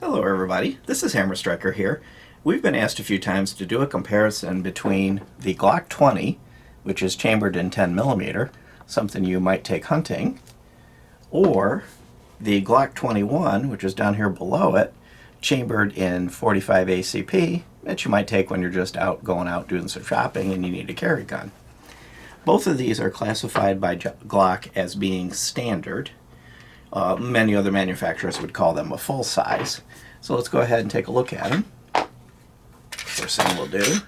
Hello everybody, this is Hammer Striker here. We've been asked a few times to do a comparison between the Glock 20, which is chambered in 10mm, something you might take hunting, or the Glock 21, which is down here below it, chambered in 45 ACP, that you might take when you're just going out doing some shopping and you need a carry gun. Both of these are classified by Glock as being standard. Many other manufacturers would call them a full size. So let's go ahead and take a look at them. First thing we'll do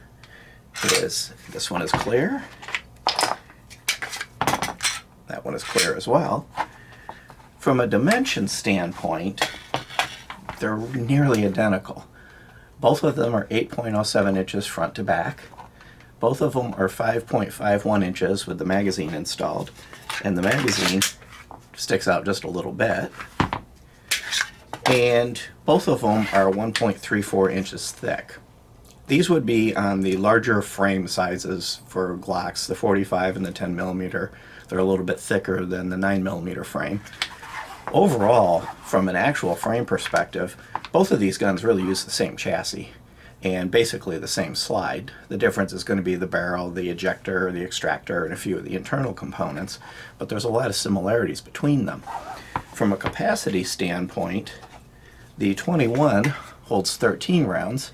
is, this one is clear. That one is clear as well. From a dimension standpoint, they're nearly identical. Both of them are 8.07 inches front to back. Both of them are 5.51 inches with the magazine installed, and the magazine sticks out just a little bit. And both of them are 1.34 inches thick. These would be on the larger frame sizes for Glocks, the 45 and the 10mm. They're a little bit thicker than the 9mm frame. Overall, from an actual frame perspective, both of these guns really use the same chassis and basically the same slide. The difference is going to be the barrel, the ejector, the extractor, and a few of the internal components, but there's a lot of similarities between them. From a capacity standpoint, the 21 holds 13 rounds,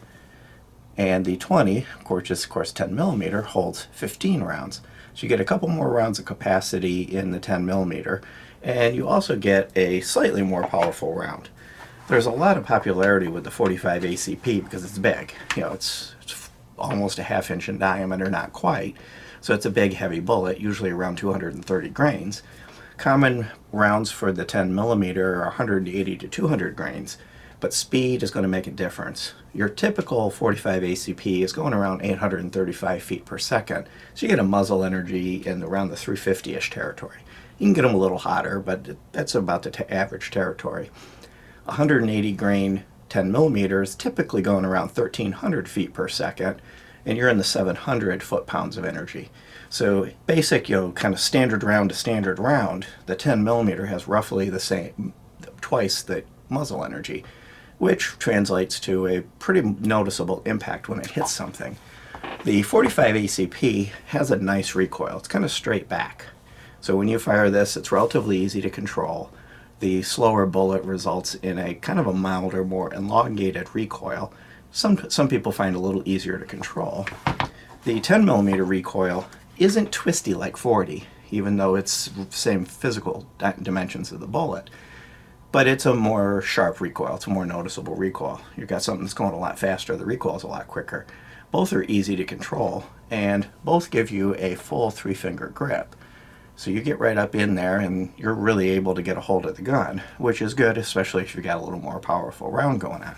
and the 20, which is of course 10mm, holds 15 rounds. So you get a couple more rounds of capacity in the 10mm, and you also get a slightly more powerful round. There's a lot of popularity with the 45 ACP because it's big. You know, it's almost a half-inch in diameter, not quite. So it's a big, heavy bullet, usually around 230 grains. Common rounds for the 10mm are 180 to 200 grains, but speed is going to make a difference. Your typical 45 ACP is going around 835 feet per second, so you get a muzzle energy in around the 350-ish territory. You can get them a little hotter, but that's about the average territory. 180 grain 10mm is typically going around 1,300 feet per second, and you're in the 700 foot-pounds of energy. So basic, kind of standard round to standard round, the 10mm has roughly the same, twice the muzzle energy, which translates to a pretty noticeable impact when it hits something. The 45 ACP has a nice recoil. It's kind of straight back. So when you fire this, it's relatively easy to control. The slower bullet results in a kind of a milder, more elongated recoil. Some people find a little easier to control. The 10mm recoil isn't twisty like 40, even though it's the same physical dimensions of the bullet. But it's a more sharp recoil. It's a more noticeable recoil. You've got something that's going a lot faster. The recoil is a lot quicker. Both are easy to control, and both give you a full 3-finger grip. So you get right up in there and you're really able to get a hold of the gun, which is good, especially if you've got a little more powerful round going on.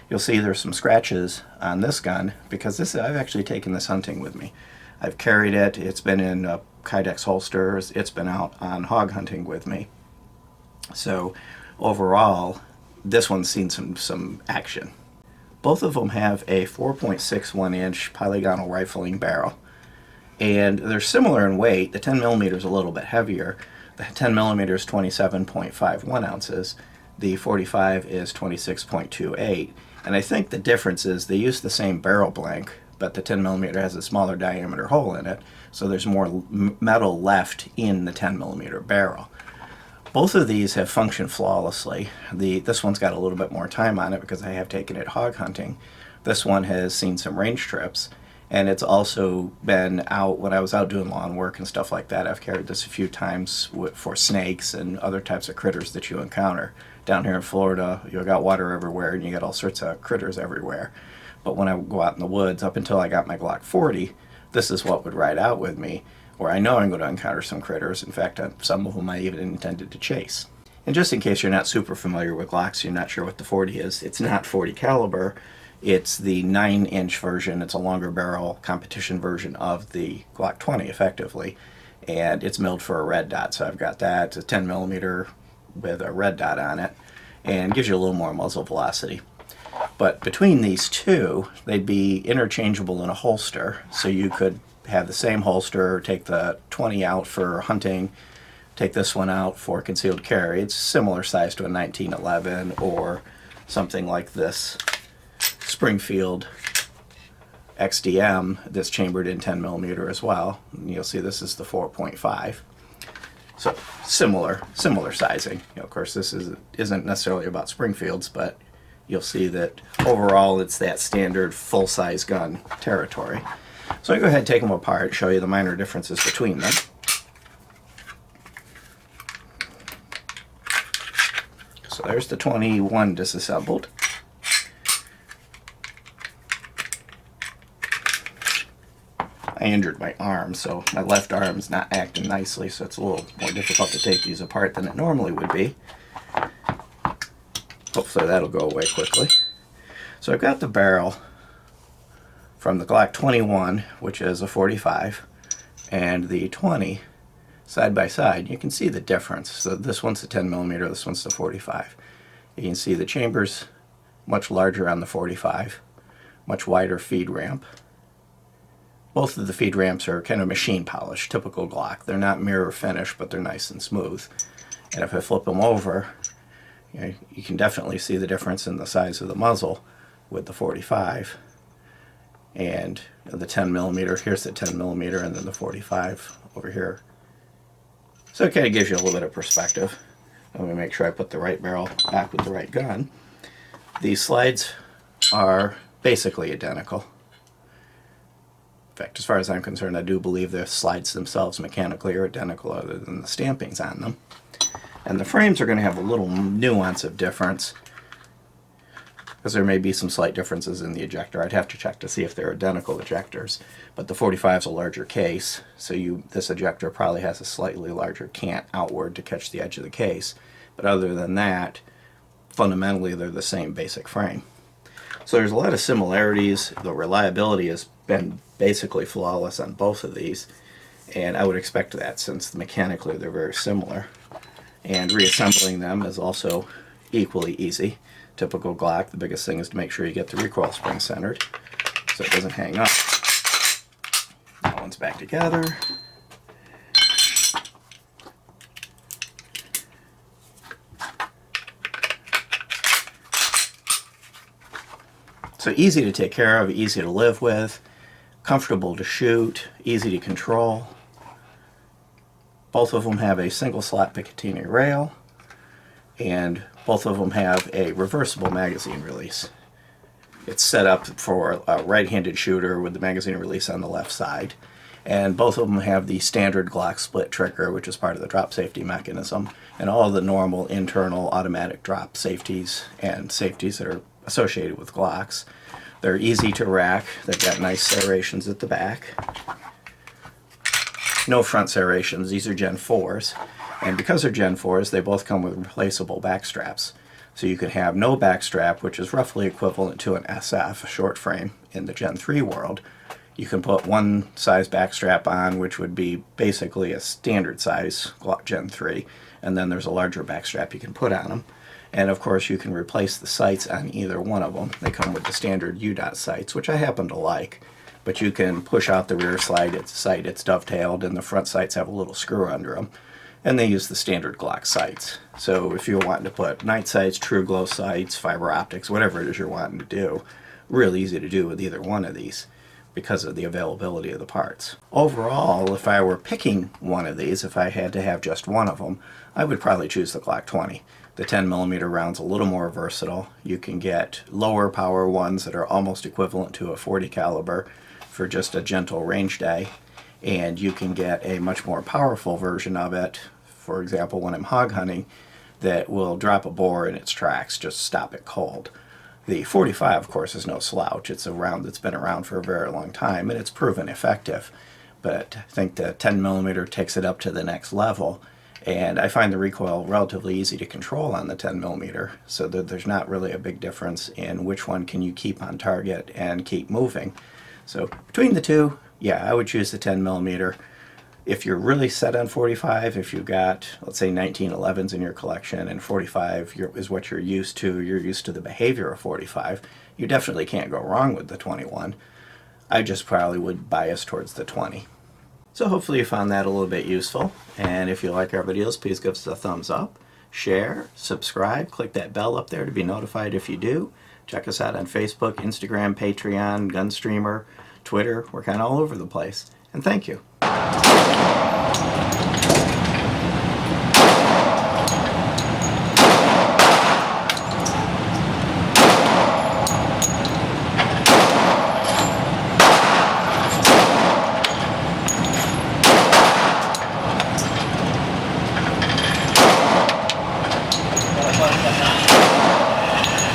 You'll see there's some scratches on this gun because I've actually taken this hunting with me. I've carried it, it's been in Kydex holsters, it's been out on hog hunting with me. So overall, this one's seen some action. Both of them have a 4.61 inch polygonal rifling barrel. And they're similar in weight. The 10mm is a little bit heavier. The 10mm is 27.51 ounces. The 45 is 26.28. And I think the difference is they use the same barrel blank, but the 10mm has a smaller diameter hole in it, so there's more metal left in the 10mm barrel. Both of these have functioned flawlessly. This one's got a little bit more time on it because I have taken it hog hunting. This one has seen some range trips. And it's also been out, when I was out doing lawn work and stuff like that, I've carried this a few times for snakes and other types of critters that you encounter. Down here in Florida, you've got water everywhere and you get all sorts of critters everywhere. But when I go out in the woods, up until I got my Glock 40, this is what would ride out with me, where I know I'm going to encounter some critters. In fact, some of them I even intended to chase. And just in case you're not super familiar with Glocks, you're not sure what the 40 is, it's not 40 caliber. It's the 9-inch version. It's a longer barrel competition version of the Glock 20, effectively. And it's milled for a red dot, so I've got that. It's a 10mm with a red dot on it, and gives you a little more muzzle velocity. But between these two, they'd be interchangeable in a holster, so you could have the same holster, take the 20 out for hunting, take this one out for concealed carry. It's similar size to a 1911 or something like this Springfield XDM that's chambered in 10 millimeter as well. And you'll see this is the 4.5. So similar sizing. Of course, this isn't necessarily about Springfields, but you'll see that overall it's that standard full-size gun territory. So I go ahead and take them apart, show you the minor differences between them. So there's the 21 disassembled. I injured my arm, so my left arm's not acting nicely, so it's a little more difficult to take these apart than it normally would be. Hopefully that'll go away quickly. So I've got the barrel from the Glock 21, which is a 45, and the 20 side by side. You can see the difference. So this one's the 10 millimeter, this one's the 45. You can see the chamber's much larger on the 45, much wider feed ramp. Both of the feed ramps are kind of machine polished, typical Glock. They're not mirror finish, but they're nice and smooth. And if I flip them over, you can definitely see the difference in the size of the muzzle with the 45 and the 10 millimeter. Here's the 10 millimeter, and then the 45 over here. So it kind of gives you a little bit of perspective. Let me make sure I put the right barrel back with the right gun. These slides are basically identical. In fact, as far as I'm concerned, I do believe the slides themselves mechanically are identical other than the stampings on them. And the frames are going to have a little nuance of difference because there may be some slight differences in the ejector. I'd have to check to see if they're identical ejectors. But the 45 is a larger case, so this ejector probably has a slightly larger cant outward to catch the edge of the case. But other than that, fundamentally they're the same basic frame. So there's a lot of similarities. The reliability has been basically flawless on both of these, and I would expect that since mechanically they're very similar. And reassembling them is also equally easy. Typical Glock, the biggest thing is to make sure you get the recoil spring centered so it doesn't hang up. That one's back together. So easy to take care of, easy to live with, comfortable to shoot, easy to control. Both of them have a single slot Picatinny rail, and both of them have a reversible magazine release. It's set up for a right-handed shooter with the magazine release on the left side, and both of them have the standard Glock split trigger, which is part of the drop safety mechanism, and all the normal internal automatic drop safeties and safeties that are associated with Glocks. They're easy to rack. They've got nice serrations at the back. No front serrations. These are Gen 4s. And because they're Gen 4s, they both come with replaceable back straps. So you can have no back strap, which is roughly equivalent to an SF, a short frame, in the Gen 3 world. You can put one size back strap on, which would be basically a standard size Glock Gen 3. And then there's a larger back strap you can put on them. And of course you can replace the sights on either one of them. They come with the standard U-dot sights, which I happen to like. But you can push out the rear sight, it's dovetailed, and the front sights have a little screw under them. And they use the standard Glock sights. So if you're wanting to put night sights, true glow sights, fiber optics, whatever it is you're wanting to do, really easy to do with either one of these because of the availability of the parts. Overall, if I were picking one of these, if I had to have just one of them, I would probably choose the Glock 20. The 10 millimeter round's a little more versatile. You can get lower power ones that are almost equivalent to a 40 caliber for just a gentle range day, and you can get a much more powerful version of it, for example when I'm hog hunting, that will drop a boar in its tracks, just stop it cold. The 45, of course, is no slouch. It's a round that's been around for a very long time, and it's proven effective. But I think the 10 millimeter takes it up to the next level, and I find the recoil relatively easy to control on the 10 millimeter, so that there's not really a big difference in which one can you keep on target and keep moving. So between the two, yeah, I would choose the 10 millimeter. If you're really set on 45, if you've got, let's say, 1911s in your collection and 45 is what you're used to the behavior of 45, you definitely can't go wrong with the 21. I just probably would bias towards the 20. So hopefully you found that a little bit useful, and if you like our videos, please give us a thumbs up. share, subscribe, click that bell up there to be notified if you do. Check us out on Facebook, Instagram, Patreon, Gunstreamer, Twitter. We're kind of all over the place. And thank you.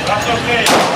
That's okay.